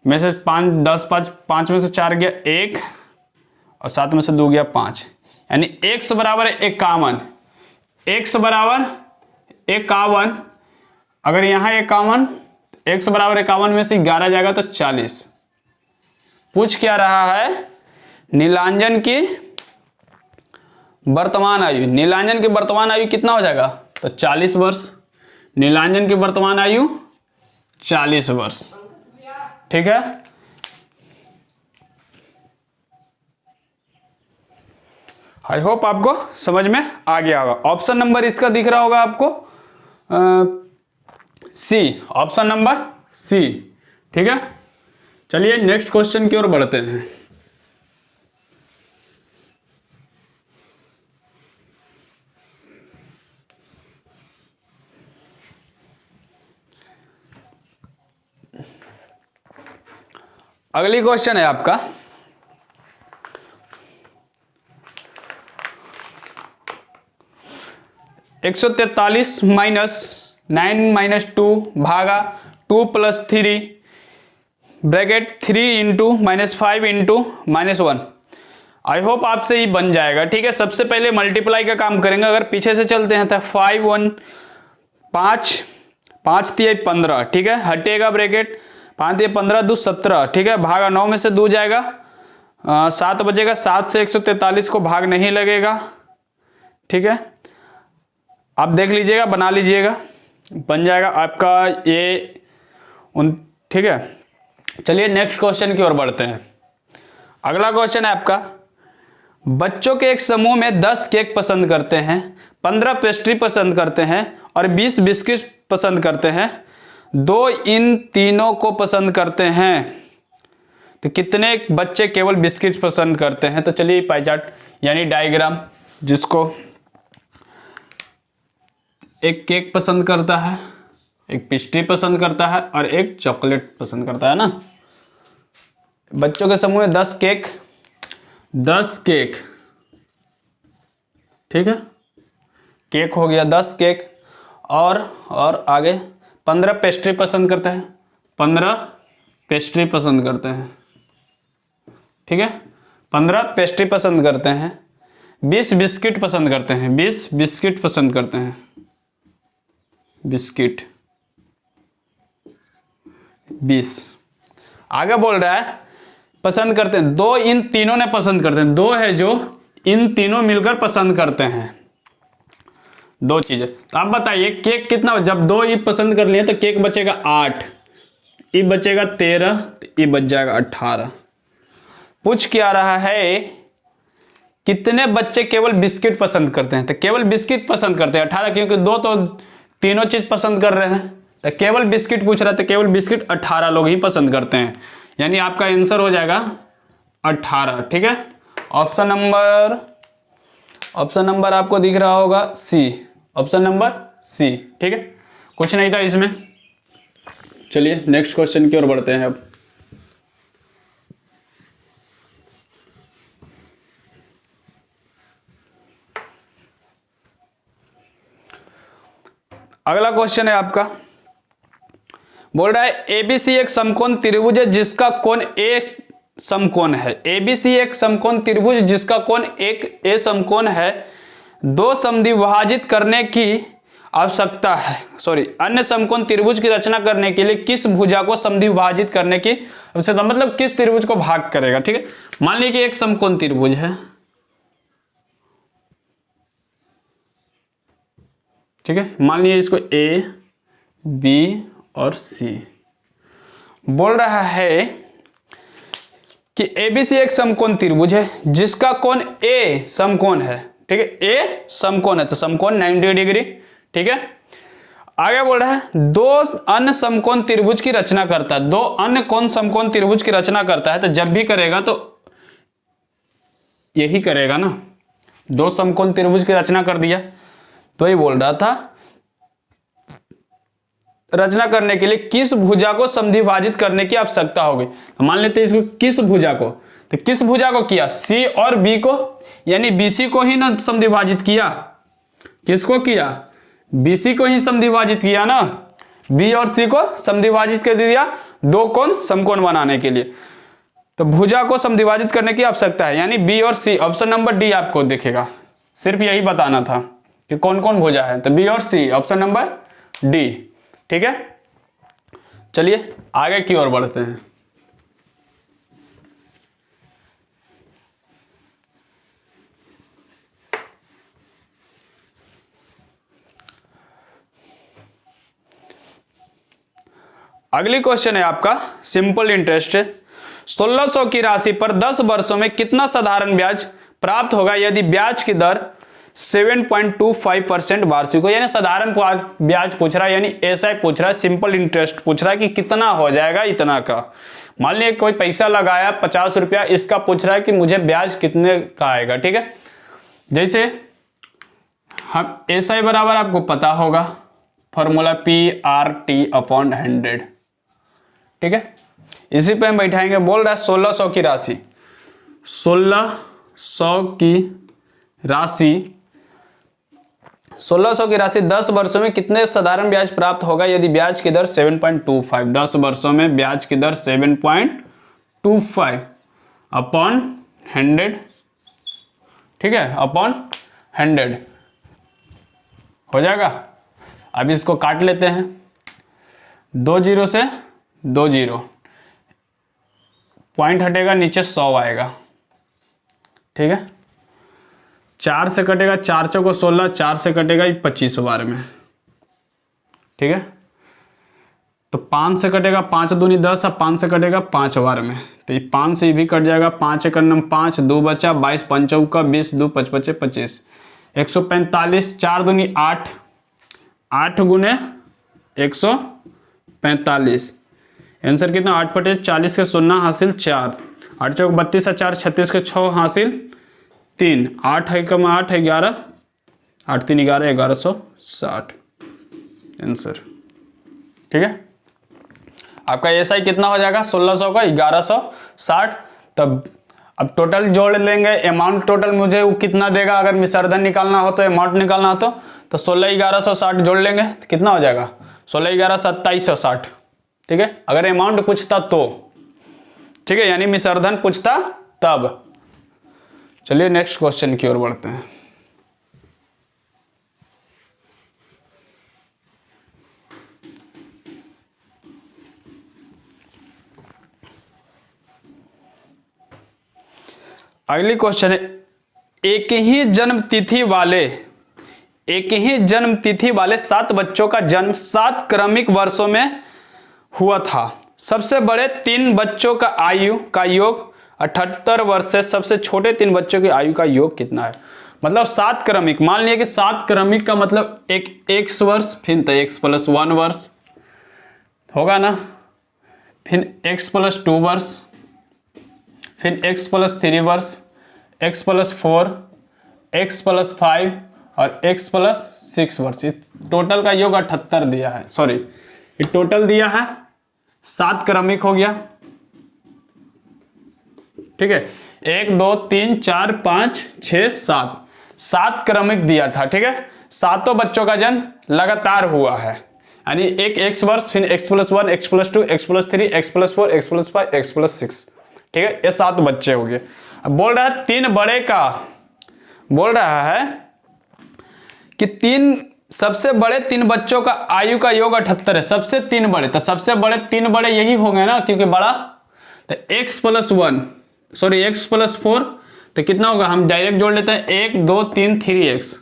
में से 5 10 5 में से 4 गया 1 और 7 में से 2 गया 5, यानी x बराबर एक कामन, x बराबर 51, अगर यहाँ 51, x बराबर 51 में से 11 जाएगा तो 40। पूछ क्या रहा है, नीलांजन की वर्तमान आयु। नीलांजन की वर्तमान आयु कितना हो जाएगा, तो 40 वर्ष। नीलांजन की वर्तमान आयु 40 वर्ष, ठीक है। आई होप आपको समझ में आ गया होगा। ऑप्शन नंबर इसका दिख रहा होगा आपको, सी, ऑप्शन नंबर सी, ठीक है। चलिए नेक्स्ट क्वेश्चन की ओर बढ़ते हैं। अगली क्वेश्चन है आपका, (143 - 9 - 2 भागा 2 + 3 ब्रैकेट 3 × -5 × -1। आई होप आपसे ही बन जाएगा, ठीक है। सबसे पहले मल्टीप्लाई का काम करेंगे। अगर पीछे से चलते हैं तो 5 1 5 5 3 15, ठीक है। हटेगा ब्रैकेट, 5 3 15 2 17, ठीक है। भागा 9 में से 2 जाएगा, 7 बचेगा। 7 से 143 को भाग नहीं लगेगा, ठीक है। आप देख लीजिएगा, बना लीजिएगा, बन जाएगा आपका ये ठीक है। चलिए नेक्स्ट क्वेश्चन की ओर बढ़ते हैं। अगला क्वेश्चन है आपका, बच्चों के एक समूह में 10 केक पसंद करते हैं, 15 पेस्ट्री पसंद करते हैं और 20 बिस्किट पसंद करते हैं। 2 इन तीनों को पसंद करते हैं, तो कितने बच्चे केवल बिस्किट पसंद करते हैं। तो चलिए पाई चार्ट यानी डायग्राम, जिसको एक केक पसंद करता है, एक पेस्ट्री पसंद करता है और एक चॉकलेट पसंद करता है ना। बच्चों के समूह में 10 केक, ठीक है। केक हो गया 10 केक, और आगे 15 पेस्ट्री पसंद करते हैं, 15 पेस्ट्री पसंद करते हैं, ठीक है। 15 पेस्ट्री पसंद करते हैं। 20 बिस्किट पसंद करते हैं, 20 बिस्किट पसंद करते हैं, बिस्किट 20। आगे बोल रहा है पसंद करते हैं, 2 इन तीनों ने पसंद करते हैं। 2 है जो इन तीनों मिलकर पसंद करते हैं, 2 चीजें। तो आप बताइए केक कितना, जब 2 ई पसंद कर लिए तो केक बचेगा 8, ई बचेगा 13, तो ई बच जाएगा 18। पूछ क्या रहा है, कितने बच्चे केवल बिस्किट पसंद करते हैं। तो केवल बिस्किट पसंद करते हैं 18, क्योंकि 2 तो तीनों चीज पसंद कर रहे हैं। तो केवल बिस्किट पूछ रहा था, केवल बिस्किट 18 लोग ही पसंद करते हैं, यानी आपका आंसर हो जाएगा 18, ठीक है। ऑप्शन नंबर आपको दिख रहा होगा सी, ऑप्शन नंबर सी, ठीक है। कुछ नहीं था इसमें। चलिए नेक्स्ट क्वेश्चन की ओर बढ़ते हैं अब। अगला क्वेश्चन है आपका, बोल रहा है एबीसी एक समकोण त्रिभुज है जिसका कोण ए समकोण है। एबीसी एक समकोण त्रिभुज जिसका कोण एक ए समकोण है। 2 समद्विभाजित करने की आवश्यकता है, अन्य समकोण त्रिभुज की रचना करने के लिए किस भुजा को समद्विभाजित करने की आवश्यकता, मतलब किस त्रिभुज को भाग करेगा, ठीक है। मान लीजिए कि एक समकोण त्रिभुज है, ठीक है। मान लीजिए इसको ए, बी और सी। बोल रहा है कि एबीसी एक समकोण त्रिभुज है जिसका कोण ए समकोण है, ठीक है। ए समकोण है तो समकोण 90 डिग्री, ठीक है। आगे बोल रहा है 2 अन्य समकोण त्रिभुज की रचना करता है। 2 अन्य कोण समकोण त्रिभुज की रचना करता है, तो जब भी करेगा तो यही करेगा ना। 2 समकोण त्रिभुज की रचना कर दिया, तो ये बोल रहा था रचना करने के लिए किस भुजा को समद्विभाजित करने की आवश्यकता होगी। तो मान लेते हैं इसको किस भुजा को, तो किस भुजा को किया, सी और बी को, यानी बीसी को ही ना समद्विभाजित किया। किसको किया, बीसी को ही समद्विभाजित किया ना। बी और सी को समद्विभाजित कर दिया 2 कोण समकोण बनाने के लिए। तो भुजा को समद्विभाजित करने की आवश्यकता है, यानी बी और सी। ऑप्शन नंबर डी आपको दिखेगा, सिर्फ यही बताना था, कि कौन कौन भुजा है, तो बी और सी, ऑप्शन नंबर डी। ठीक है, चलिए आगे की ओर बढ़ते हैं। अगली क्वेश्चन है आपका सिंपल इंटरेस्ट। 1600 की राशि पर 10 वर्षों में कितना साधारण ब्याज प्राप्त होगा यदि ब्याज की दर 7.25% वार्षिक हो। यानी साधारण ब्याज पूछ रहा है, यानी ऐसा ही पूछ रहा है, सिंपल इंटरेस्ट पूछ रहा है कि कितना हो जाएगा इतना का। मान लिया कोई पैसा लगाया 50 रुपया, इसका पूछ रहा है कि मुझे ब्याज कितने का आएगा। ठीक है, जैसे हम ऐसा ही बराबर आपको पता होगा, फॉर्मूला PRT/100। ठीक है, इसी पे हम बैठाएंगे। बोल रहा है 1600 की राशि, 1600 की राशि 1600 की राशि 10 वर्षों में कितने साधारण ब्याज प्राप्त होगा यदि ब्याज की दर 7.25। 10 वर्षों में ब्याज की दर 7.25 अपॉन 100। ठीक है, अपॉन 100 हो जाएगा। अब इसको काट लेते हैं, 2 जीरो से 2 जीरो, पॉइंट हटेगा, नीचे 100 आएगा। ठीक है, 4 से कटेगा, 4 चौको 16, 4 से कटेगा 25 बार में। ठीक है, तो 5 से कटेगा, 5 दूनी 10, और 5 से कटेगा 5 बार में, तो ये 5 से भी कट जाएगा। 5 एक 5, 2 बचा, 22 5 चौका 20, 2 5 5 25, 145, 4 दूनी 8, 8 गुने 145, आंसर कितना, 8 बटे 40 के 0 हासिल 4, 8 चौक 32 और 4 36 के 6 हासिल 3, 8 है कम 8 है 11, 8 3 11, 1160 आंसर। ठीक है, आपका एसआई कितना हो जाएगा, 1600 का 1160। तब अब टोटल जोड़ लेंगे, अमाउंट टोटल मुझे वो कितना देगा, अगर मिश्रधन निकालना हो तो अमाउंट निकालना हो तो 16 1160 जोड़ लेंगे तो कितना हो जाएगा, 16 11 2760। ठीक है, अगर अमाउंट पूछता तो, ठीक है, यानी मिश्रधन पूछता तब। चलिए नेक्स्ट क्वेश्चन की ओर बढ़ते हैं। अगली क्वेश्चन है, एक ही जन्म तिथि वाले 7 बच्चों का जन्म 7 क्रमिक वर्षों में हुआ था। सबसे बड़े 3 बच्चों का आयु का योग 78 वर्ष से सबसे छोटे 3 बच्चों की आयु का योग कितना है। मतलब 7 क्रमिक, मान लिया कि 7 क्रमिक का मतलब एक x वर्ष, फिर तो x + 1 वर्ष होगा ना, फिर x + 2 वर्ष, फिर x + 3 वर्ष, x + 4, x + 5 और x + 6 वर्ष। टोटल का योग 78 दिया है, सॉरी ये टोटल दिया है 7 क्रमिक हो गया। ठीक है, 1 2 3 4 5 6 7, 7 क्रमिक दिया था। ठीक है, सातों बच्चों का जन्म लगातार हुआ है, यानी एक x वर्ष, फिर x + 1, x + 2, x + 3, x + 4, x + 5, x + 6। ठीक है, ये 7 बच्चे हो गए। अब बोल रहा है 3 बड़े का, बोल रहा है कि सबसे बड़े 3 बच्चों का आयु का योग 78 है। सबसे 3 बड़े, तो सबसे बड़े 3 बड़े यही होंगे ना, क्योंकि बड़ा तो x + 1, सॉरी x + 4, तो कितना होगा, हम डायरेक्ट जोड़ लेते हैं, 1 2 3 3x,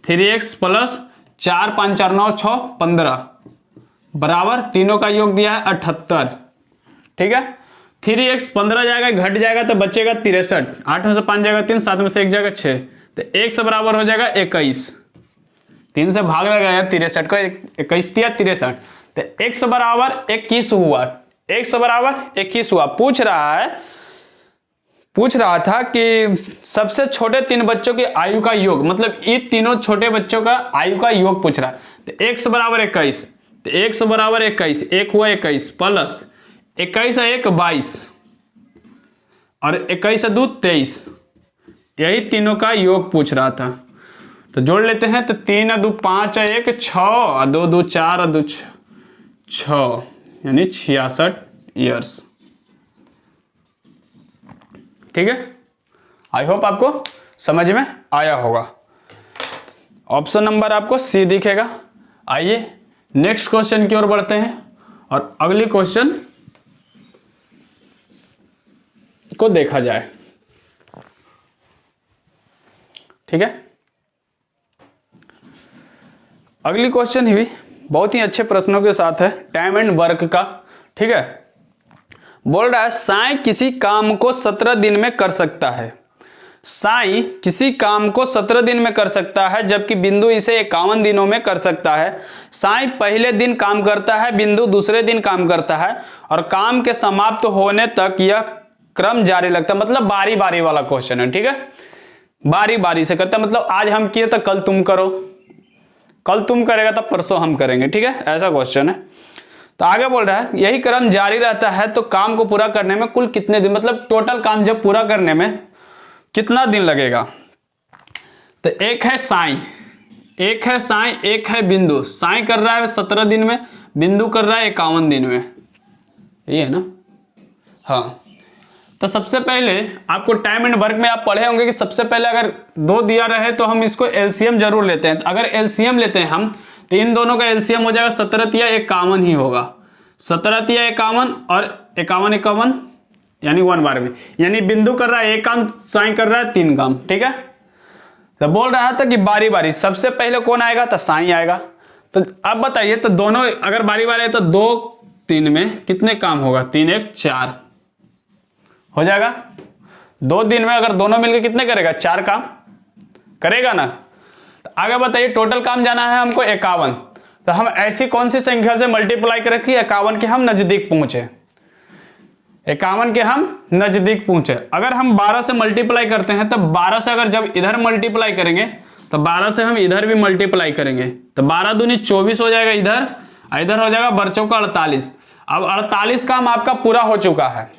3x + 4 5 4 9 6 15 बराबर, तीनों का योग दिया है 78। ठीक है, 3x 15 जाएगा, घट जाएगा तो बचेगा 63, 8 में से 5 जाएगा 3, 7 में से 1 जाएगा 6, तो x बराबर हो जाएगा 21। 3 से भाग लगा यार 63 को, 21 दिया 63, तो x बराबर 21 हुआ, x बराबर 21 हुआ। पूछ रहा था कि सबसे छोटे 3 बच्चों की आयु का योग, मतलब ये तीनों छोटे बच्चों का आयु का योग पूछ रहा है। तो x बराबर 21, तो x बराबर 21, 1 हुआ 21 प्लस 21 है 1 22 और 21 है 2 23, यही तीनों का योग पूछ रहा था। तो जोड़ लेते हैं, तो 3 2 5 1 6 और 2 2 4 और 2 6, यानी 66 ईयर्स। ठीक है, आई होप आपको समझ में आया होगा। ऑप्शन नंबर आपको सी दिखेगा। आइए नेक्स्ट क्वेश्चन की ओर बढ़ते हैं और अगली क्वेश्चन को देखा जाए। ठीक है, अगली क्वेश्चन भी बहुत ही अच्छे प्रश्नों के साथ है, टाइम एंड वर्क का। ठीक है, बोल रहा है साई किसी काम को 17 दिन में कर सकता है। साई किसी काम को 17 दिन में कर सकता है जबकि बिंदु इसे 51 दिनों में कर सकता है। साई पहले दिन काम करता है, बिंदु दूसरे दिन काम करता है और काम के समाप्त होने तक यह क्रम जारी लगता है। मतलब बारी बारी वाला क्वेश्चन है। ठीक है, बारी बारी से करता है, मतलब आज हम किए तो कल तुम करो, कल तुम करेगा तो परसों हम करेंगे। ठीक है, ऐसा क्वेश्चन है। तो आगे बोल रहा है यही क्रम जारी रहता है तो काम को पूरा करने में कुल कितने दिन, मतलब टोटल काम जब पूरा करने में कितना दिन लगेगा। तो एक है साई, एक है साई, एक है बिंदु। साई कर रहा है 17 दिन में, बिंदु कर रहा है 51 दिन में, ये है ना। हाँ, तो सबसे पहले आपको टाइम एंड वर्क में आप पढ़े होंगे कि सबसे पहले अगर दो दिया रहे तो हम इसको एलसीएम जरूर लेते हैं। तो अगर एलसीएम लेते हैं हम तो इन दोनों का एलसीएम हो जाएगा 17 या 51 ही होगा। 17 या 51 और 51 51 यानी 1 बार में, यानी बिंदु कर रहा है एक काम, साई कर रहा है 3 काम। ठीक है, तो बोल रहा था कि बारी बारी सबसे पहले कौन आएगा, तो साई आएगा। तो अब बताइए, तो दोनों अगर बारी बारी है तो 2 3 में कितने काम होगा, 3 1 4 हो जाएगा। 2 दिन में अगर दोनों मिलकर कितने करेगा, 4 काम करेगा ना। तो आगे बताइए, टोटल काम जाना है हमको 51, तो हम ऐसी कौन सी संख्या से मल्टीप्लाई करें कि 51 के हम नजदीक पहुंचे, 51 के हम नजदीक पहुंचे। अगर हम 12 से मल्टीप्लाई करते हैं तो 12 से अगर जब इधर मल्टीप्लाई करेंगे तो 12 से हम इधर भी मल्टीप्लाई करेंगे तो 12 दूनी 24 हो जाएगा इधर, इधर हो जाएगा बच्चों का 48। अब 48 काम आपका पूरा हो चुका है,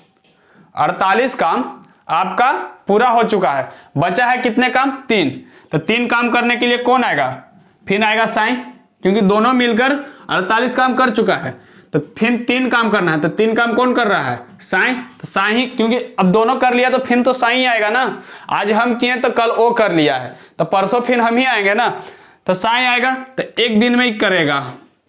48 काम आपका पूरा हो चुका है। बचा है कितने काम, 3। तो 3 काम करने के लिए कौन आएगा, फिर आएगा साई, क्योंकि दोनों मिलकर 48 काम कर चुका है। तो फिर 3 काम करना है, तो 3 काम कौन कर रहा है, साई। तो साई, क्योंकि अब दोनों कर लिया तो फिर तो साई आएगा ना। आज हम किए तो कल वो कर लिया है, तो परसों फिर हम ही आएंगे ना, तो साई आएगा। तो एक दिन में ही करेगा,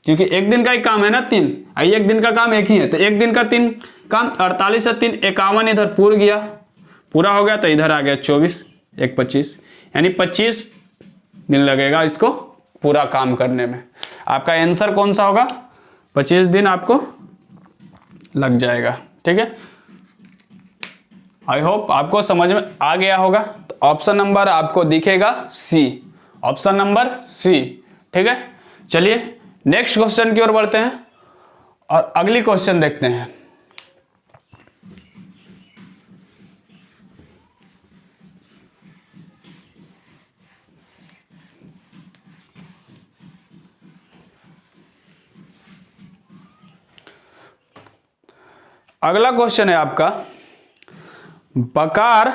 क्योंकि एक दिन का ही काम है ना 3, एक दिन का काम एक ही है, तो एक दिन का 3 काम। 48 से 3 51 इधर पूरा गया, पूरा हो गया, तो इधर आ गया 24 1 25, यानी 25 दिन लगेगा इसको पूरा काम करने में। आपका आंसर कौन सा होगा, 25 दिन आपको लग जाएगा। ठीक है, आई होप आपको समझ में आ गया होगा। तो ऑप्शन नंबर आपको दिखेगा सी, ऑप्शन नंबर सी। ठीक है, चलिए नेक्स्ट क्वेश्चन की ओर बढ़ते हैं और अगली क्वेश्चन देखते हैं। अगला क्वेश्चन है आपका, बकार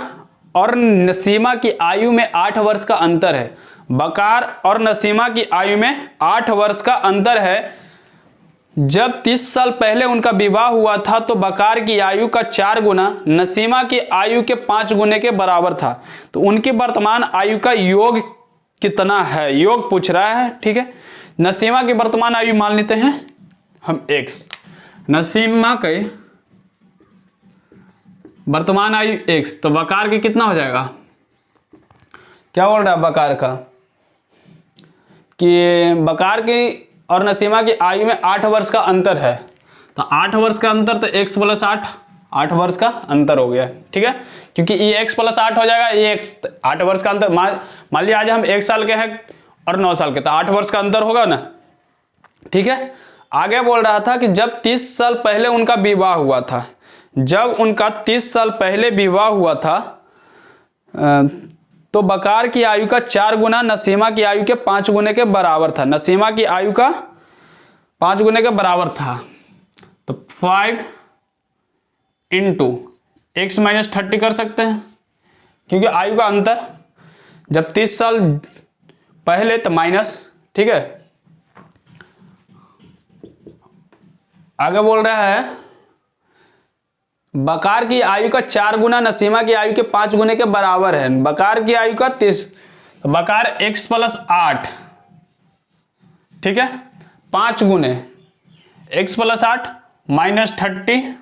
और नसीमा की आयु में 8 वर्ष का अंतर है। बकार और नसीमा की आयु में 8 वर्ष का अंतर है। जब 30 साल पहले उनका विवाह हुआ था तो बकार की आयु का 4 गुना नसीमा की आयु के 5 गुने के बराबर था। तो उनकी वर्तमान आयु का योग कितना है, योग पूछ रहा है। ठीक है, नसीमा की वर्तमान आयु मान लेते हैं हम x, नसीमा के वर्तमान आयु x, तो बकार की कितना हो जाएगा, क्या बोल रहा है बकार का, कि बकार की और नसीमा की आयु में 8 वर्ष का अंतर है। तो 8 वर्ष का अंतर, तो x + 8, 8 वर्ष का अंतर हो गया। ठीक है, क्योंकि ये x + 8 हो जाएगा, ये x 8 वर्ष का अंतर। मान लिया आज हम 1 साल के हैं और 9 साल के, तो 8 वर्ष का अंतर होगा ना। ठीक है, आगे बोल रहा था कि जब 30 साल पहले उनका विवाह हुआ था, जब उनका 30 साल पहले विवाह हुआ था तो बकार की आयु का 4 गुना नसीमा की आयु के 5 गुने के बराबर था। नसीमा की आयु का 5 गुने के बराबर था। तो 5 × x - 30 कर सकते हैं, क्योंकि आयु का अंतर जब 30 साल पहले तो माइनस। ठीक है, आगे बोल रहा है बकार की आयु का 4 गुना नसीमा की आयु के 5 गुने के बराबर है। बकार की आयु का तो बकार x प्लस 8, ठीक है, 5 गुने x प्लस 8 माइनस 30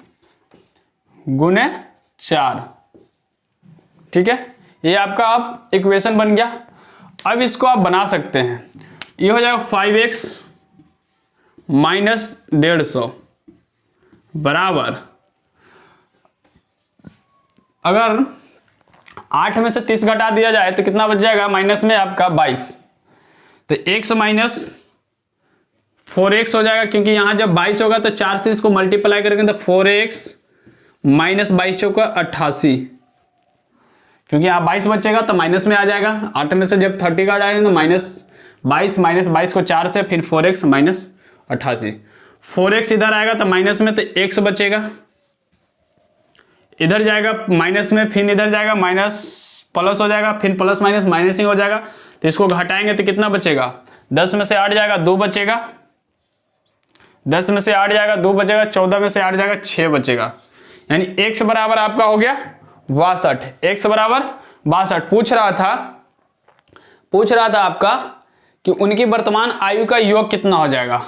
गुने 4, ठीक है। ये आपका अब इक्वेशन बन गया। अब इसको आप बना सकते हैं, ये हो जाएगा 5x माइनस 150 बराबर, अगर 8 में से 30 घटा दिया जाए तो कितना बच जाएगा, माइनस में आपका 22, तो x माइनस 4x हो जाएगा, क्योंकि यहां जब 22 होगा तो 4 से इसको मल्टीप्लाई करेंगे तो 4x माइनस 22 का 88, क्योंकि यहाँ 22 बचेगा तो माइनस में आ जाएगा। 8 में से जब 30 का हटाएंगे तो माइनस 22 को 4 से, फिर 4x माइनस 88, 4x इधर आएगा तो माइनस में, तो x बचेगा, इधर जाएगा माइनस में, फिर इधर जाएगा माइनस प्लस हो जाएगा, फिर प्लस माइनस माइनस ही हो जाएगा, तो इसको घटाएंगे तो कितना बचेगा, 10 में से 8 जाएगा 2 बचेगा, 10 में से 8 जाएगा 2 बचेगा, 14 में से 8 जाएगा 6 बचेगा, यानी x बराबर आपका हो गया 62, x बराबर 62। पूछ रहा था आपका कि उनकी वर्तमान आयु का योग कितना हो जाएगा,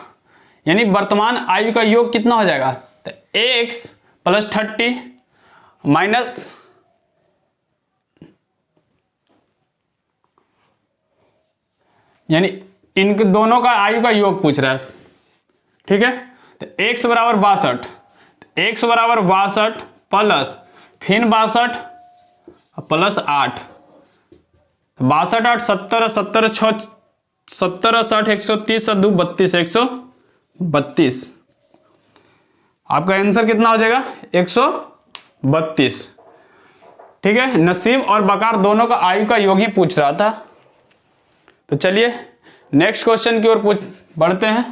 यानी वर्तमान आयु का योग कितना हो जाएगा, तो x प्लस 30 माइनस यानी इन दोनों का आयु का योग पूछ रहा है, ठीक है। तो x बराबर 62, x बराबर 62 प्लस फिर 62 प्लस 8, 62 8 70 70 6 70 60 130 2 32 132, आपका आंसर कितना हो जाएगा 132, ठीक है। नसीब और बकार दोनों का आयु का योग ही पूछ रहा था। तो चलिए नेक्स्ट क्वेश्चन की ओर बढ़ते हैं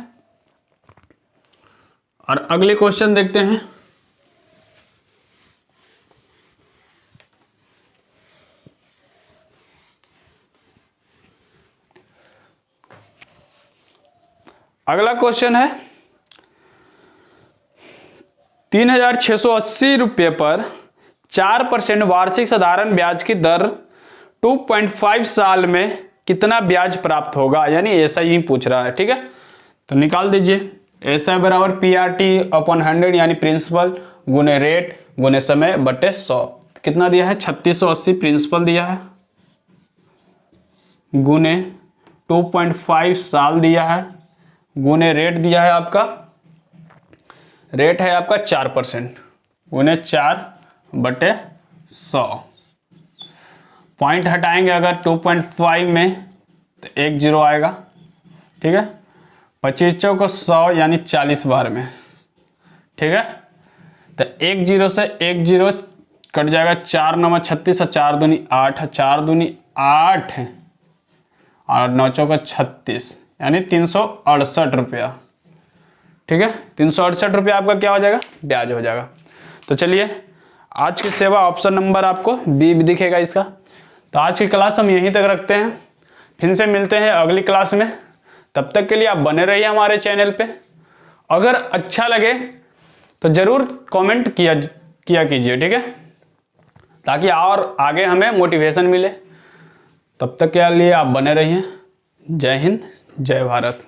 और अगले क्वेश्चन देखते हैं। अगला क्वेश्चन है 3,680 रुपये पर 4% वार्षिक साधारण ब्याज की दर 2.5 साल में कितना ब्याज प्राप्त होगा, यानी ऐसा ही पूछ रहा है, ठीक है। तो निकाल दीजिए, ऐसा बराबर PRT अपॉन 100 यानी प्रिंसिपल गुने रेट गुने समय बटे 100, कितना दिया है 3680 प्रिंसिपल दिया है, गुने 2.5 साल दिया है, गुने रेट दिया है आपका, रेट है आपका 4%, गुने 4 बटे 100, पॉइंट हटाएंगे अगर 2.5 में तो 1 0 आएगा, ठीक है। 25 चौको 100 यानी 40 बार में, ठीक है। तो 1 0 से 1 0 कट जाएगा, 4 9 36 और 4 दूनी 8, 4 दूनी 8 है और 9 चौका 36 यानी 368 रुपया, ठीक है। 368 रुपया आपका क्या हो जाएगा, ब्याज हो जाएगा। तो चलिए आज की सेवा ऑप्शन नंबर आपको बी भी दिखेगा इसका। तो आज की क्लास हम यहीं तक रखते हैं, फिर से मिलते हैं अगली क्लास में। तब तक के लिए आप बने रहिए हमारे चैनल पे। अगर अच्छा लगे तो जरूर कमेंट किया कीजिए, ठीक है, ताकि और आगे हमें मोटिवेशन मिले। तब तक के लिए आप बने रहिए। जय हिंद, जय भारत।